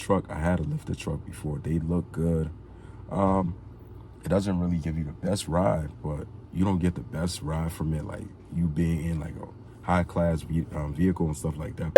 truck. I had a lifted truck before. They look good. It doesn't really give you the best ride, but you don't get the best ride from it, like you being in like a high class vehicle and stuff like that.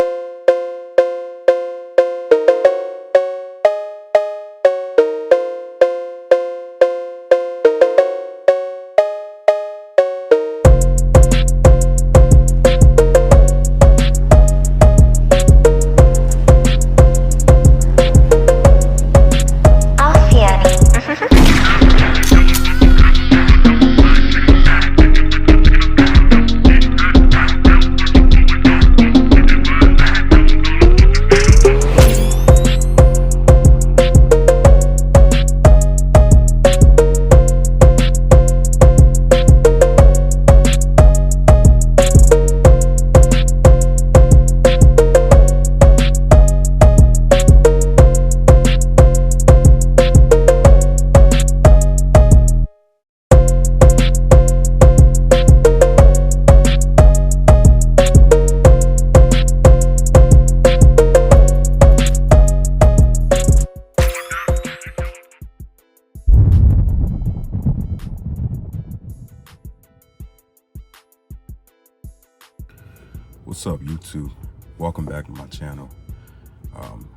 What's up, YouTube? Welcome back to my channel.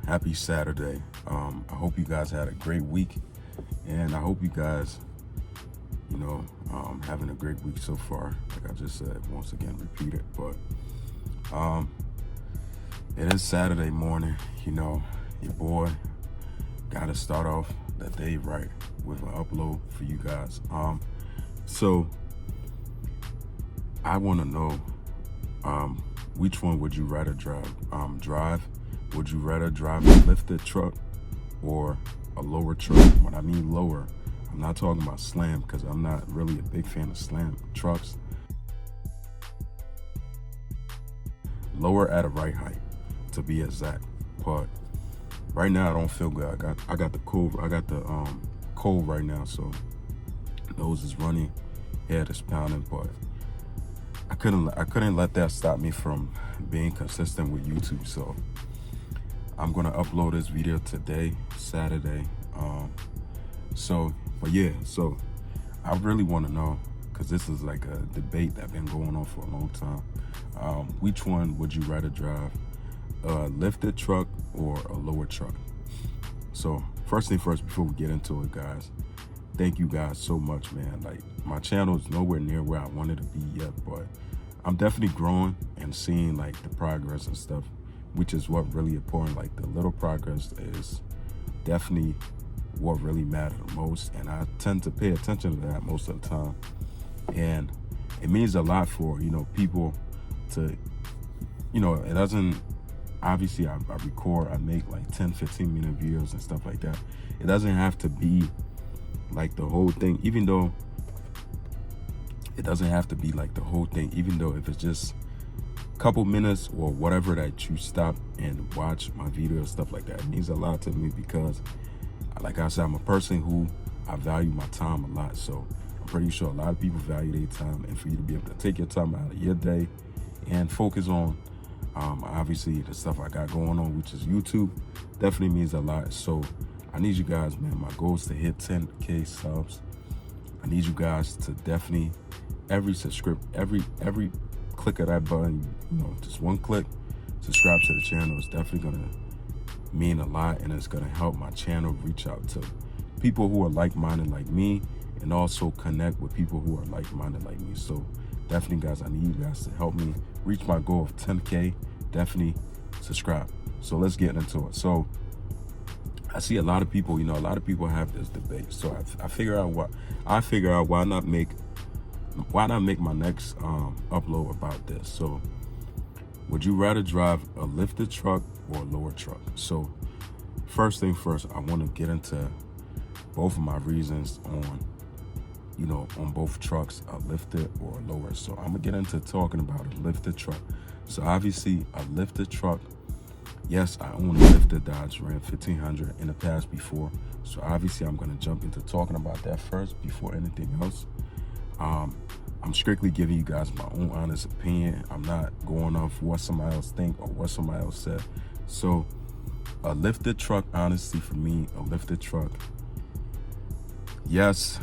Happy Saturday. I hope you guys had a great week, and I hope you guys, having a great week so far. Like I just said, once again, repeat it. But it is Saturday morning. Your boy got to start off the day right with an upload for you guys. So I want to know, which one would you rather drive? Would you rather drive a lifted truck or a lower truck? When I mean lower, I'm not talking about slam, because I'm not really a big fan of slam trucks. Lower at a right height, to be exact. But right now I don't feel good. I got the cold right now, so nose is running, head is pounding, but I couldn't let that stop me from being consistent with YouTube. So I'm gonna upload this video today, Saturday. So I really want to know, because this is like a debate that's been going on for a long time. Which one would you rather drive, a lifted truck or a lower truck? So first thing first, before we get into it, guys, thank you guys so much, man. Like, my channel is nowhere near where I wanted to be yet, but I'm definitely growing and seeing like the progress and stuff, which is what really important. Like, the little progress is definitely what really matters the most, and I tend to pay attention to that most of the time. And it means a lot for people to, it doesn't, obviously I record, I make like 10-15 minute videos and stuff like that. It doesn't have to be like the whole thing, even though it doesn't have to be like the whole thing, even though if it's just a couple minutes or whatever that you stop and watch my video and stuff like that, it means a lot to me, because like I said, I'm a person who, I value my time a lot. So I'm pretty sure a lot of people value their time, and for you to be able to take your time out of your day and focus on obviously the stuff I got going on, which is YouTube, definitely means a lot. So I need you guys, man. My goal is to hit 10K subs. I need you guys to definitely, every click of that button, just one click, subscribe to the channel. It's definitely gonna mean a lot, and it's gonna help my channel reach out to people who are like-minded like me, and also connect with people who are like-minded like me. So definitely, guys, I need you guys to help me reach my goal of 10K. Definitely subscribe. So let's get into it. So I see a lot of people, a lot of people have this debate. So I figure out why not make my next upload about this. So would you rather drive a lifted truck or a lower truck? So first thing first, I want to get into both of my reasons on both trucks, a lifted or a lower. So I'm gonna get into talking about a lifted truck. So obviously a lifted truck, yes, I own a lifted Dodge Ram 1500 in the past before. So obviously I'm gonna jump into talking about that first before anything else. I'm strictly giving you guys my own honest opinion. I'm not going off what somebody else think or what somebody else said. So A lifted truck, honestly, for me, a lifted truck, yes,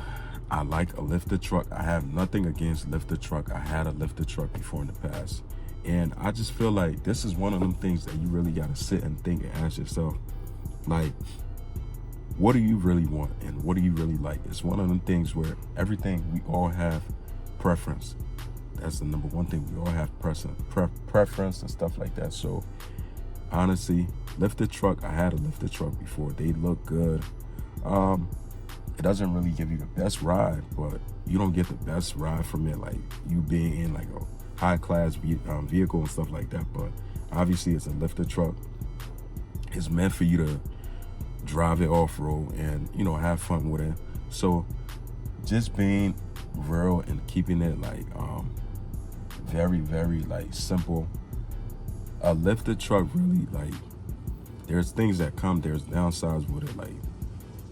I like a lifted truck. I have nothing against lifted truck. I had a lifted truck before in the past. And I just feel like this is one of them things that you really got to sit and think and ask yourself, like, what do you really want and what do you really like? It's one of them things where everything, we all have preference. That's the number one thing. We all have preference and stuff like that. So honestly, lifted truck, I had a lifted truck before. They look good. It doesn't really give you the best ride, but you don't get the best ride from it, like you being in like a high class vehicle and stuff like that. But obviously it's a lifted truck. It's meant for you to drive it off-road and, you know, have fun with it. So just being real and keeping it like very, very like simple. A lifted truck really, like, there's things that come, there's downsides with it. Like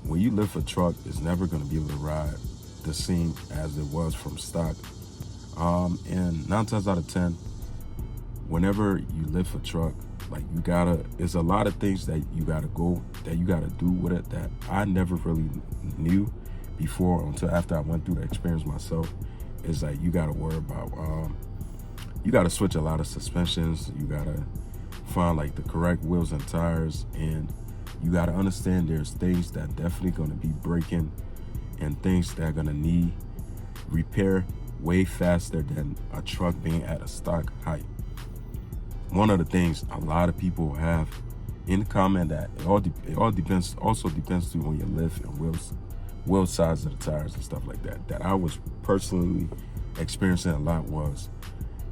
when you lift a truck, it's never gonna be able to ride the same as it was from stock. And 9 times out of 10, whenever you lift a truck, like it's a lot of things that you gotta do with it that I never really knew before until after I went through the experience myself. It's like you gotta worry about, you gotta switch a lot of suspensions, you gotta find like the correct wheels and tires, and you gotta understand there's things that definitely gonna be breaking and things that are gonna need repair way faster than a truck being at a stock height. One of the things a lot of people have in common that it all depends too on your lift and wheel size of the tires and stuff like that. That I was personally experiencing a lot was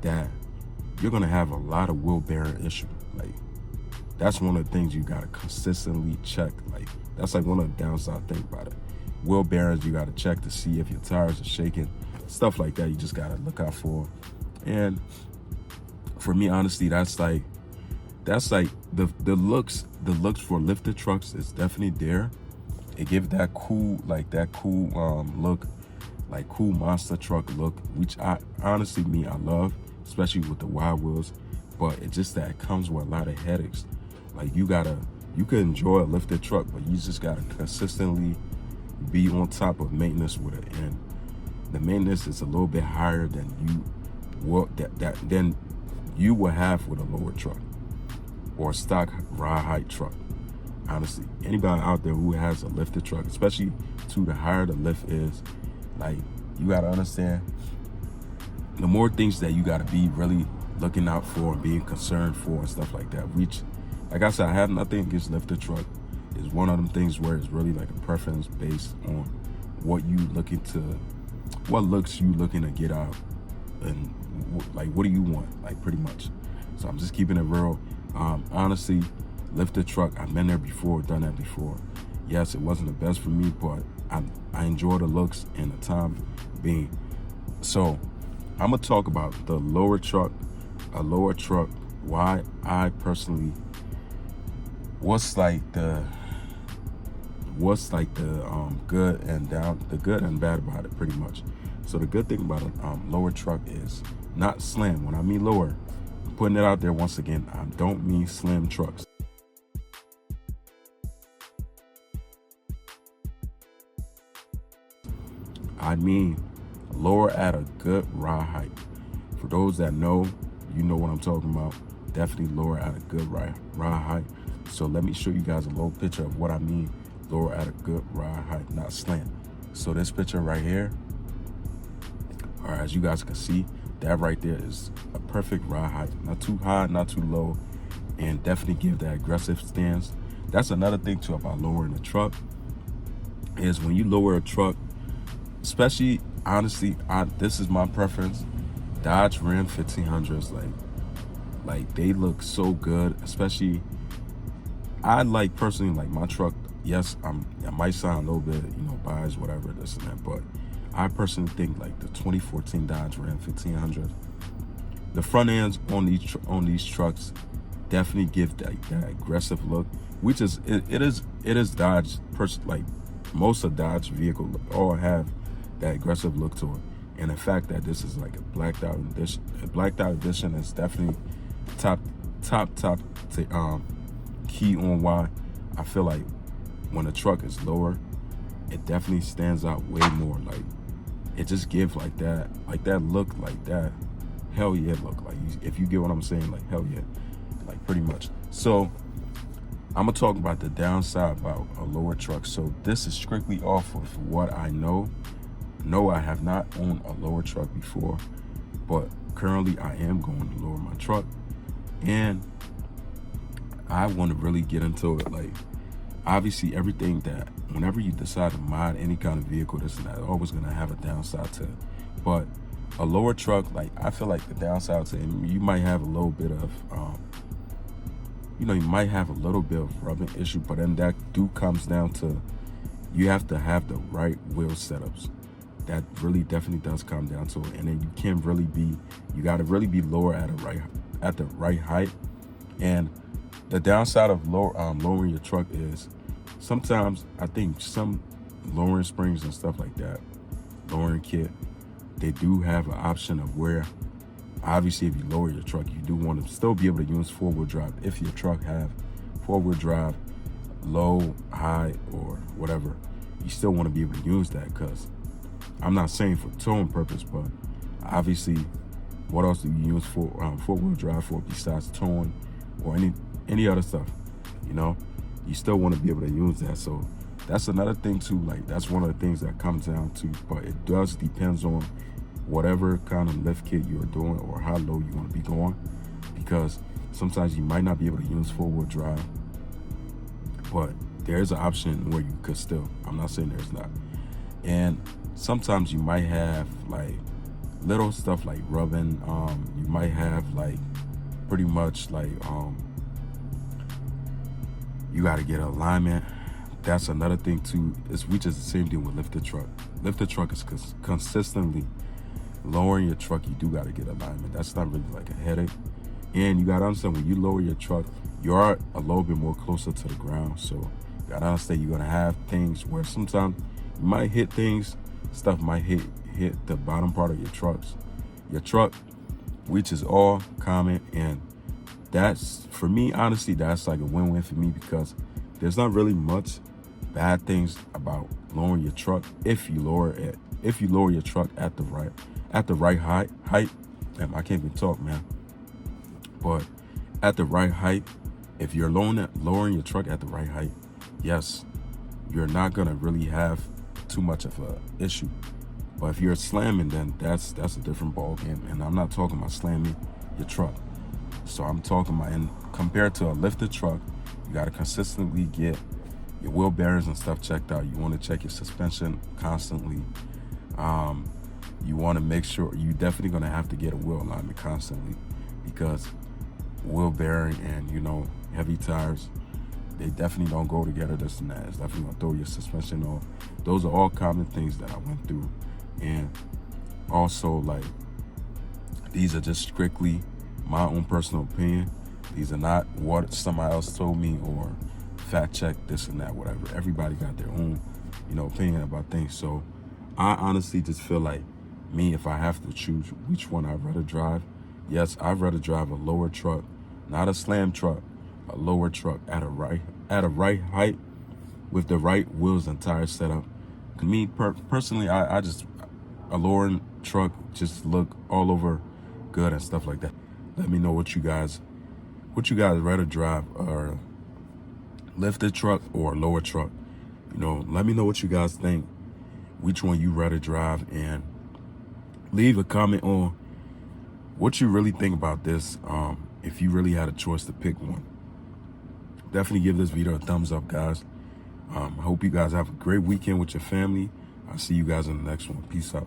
that you're gonna have a lot of wheel bearing issue. Like that's one of the things you gotta consistently check. Like that's like one of the downside things about it. Wheel bearings you gotta check to see if your tires are shaking, stuff like that. You just gotta look out for. And for me, honestly, that's like the looks for lifted trucks is definitely there. It gives that cool look, like cool monster truck look, which I love, especially with the wide wheels. But it's just that it comes with a lot of headaches. Like you could enjoy a lifted truck, but you just gotta consistently be on top of maintenance with it. And the maintenance is a little bit higher than you will have with a lower truck or a stock ride height truck. Honestly, anybody out there who has a lifted truck, especially the higher the lift is, like you gotta understand the more things that you gotta be really looking out for and being concerned for and stuff like that. Which, like I said, I have nothing against lifted truck. It's one of them things where it's really like a preference based on what looks you looking to get out, and like what do you want, like pretty much. So I'm just keeping it real. Honestly, lifted truck, I've been there before, done that before. Yes, it wasn't the best for me, but I enjoy the looks and the time being. So I'm gonna talk about the lower truck, a lower truck, why I personally, what's like the good and bad about it, pretty much. So the good thing about a lower truck is not slim. When I mean lower, I'm putting it out there once again, I don't mean slim trucks. I mean lower at a good ride height. For those that know, you know what I'm talking about. Definitely lower at a good ride height. So let me show you guys a little picture of what I mean lower at a good ride height, not slant. So this picture right here, or as you guys can see, that right there is a perfect ride height. Not too high, not too low, and definitely give that aggressive stance. That's another thing too about lowering a truck, is when you lower a truck, especially, honestly, this is my preference, Dodge Ram 1500s, like they look so good. Especially, I like personally, like my truck, yes, it might sound a little bit, biased, whatever, this and that, but I personally think like the 2014 Dodge Ram 1500, the front ends on these trucks definitely give that aggressive look, which is it is Dodge. Like most of Dodge vehicles all have that aggressive look to it, and the fact that this is like a blacked out edition is definitely top key on why I feel like when a truck is lower, it definitely stands out way more. Like, it just gives like that look, like that hell yeah look. Like, if you get what I'm saying, like hell yeah, like pretty much. So I'm gonna talk about the downside about a lower truck. So this is strictly off of what I know. No, I have not owned a lower truck before, but currently I am going to lower my truck, and I want to really get into it. Like, obviously, everything that whenever you decide to mod any kind of vehicle, this and that, always gonna have a downside to it. But a lower truck, like, I feel like the downside to it, you might have a little bit of you might have a little bit of rubbing issue, but then that comes down to you have to have the right wheel setups. That really definitely does come down to it. And then you gotta really be lower at the right height. And the downside of lowering your truck is sometimes I think some lowering springs and stuff like that, lowering kit, they do have an option of where, obviously, if you lower your truck, you do want to still be able to use 4-wheel drive. If your truck have 4-wheel drive, low, high, or whatever, you still want to be able to use that, because I'm not saying for towing purpose, but obviously, what else do you use 4-wheel drive for besides towing or any other stuff? You still want to be able to use that. So that's another thing too. Like, that's one of the things that comes down to, but it does depends on whatever kind of lift kit you're doing or how low you want to be going, because sometimes you might not be able to use 4-wheel drive, but there's an option where you could still. I'm not saying there's not. And sometimes you might have like little stuff like rubbing. You might have like pretty much like you got to get alignment. That's another thing too. Which is the same thing with lifted truck. Lifted truck is consistently lowering your truck. You do got to get alignment. That's not really like a headache. And you got to understand, when you lower your truck, you are a little bit more closer to the ground. So you got to understand, you're going to have things where sometimes you might hit things, stuff might hit the bottom part of your truck, which is all common. And that's, for me, honestly, that's like a win-win for me, because there's not really much bad things about lowering your truck if you lower your truck at the right height. Damn, I can't even talk, man. But at the right height, if you're lowering your truck at the right height, yes, you're not gonna really have too much of a issue. But if you're slamming, then that's a different ball game. And I'm not talking about slamming your truck. So I'm talking about, and compared to a lifted truck, you gotta consistently get your wheel bearings and stuff checked out. You want to check your suspension constantly. You want to make sure, you definitely going to have to get a wheel alignment constantly, because wheel bearing and heavy tires, they definitely don't go together. This and that. It's definitely going to throw your suspension off. Those are all common things that I went through. And also, like, these are just strictly my own personal opinion. These are not what somebody else told me or fact check this and that, whatever. Everybody got their own, opinion about things. So I honestly just feel like, me, if I have to choose which one I'd rather drive, yes, I'd rather drive a lower truck, not a slam truck, a lower truck at a right height with the right wheels and tires set up. Me personally, I just, a lowering truck just look all over good and stuff like that. Let me know what you guys rather drive, or lifted truck or lower truck. Let me know what you guys think, which one you rather drive, and leave a comment on what you really think about this. If you really had a choice to pick one, definitely give this video a thumbs up, guys. I hope you guys have a great weekend with your family. I'll see you guys in the next one. Peace out.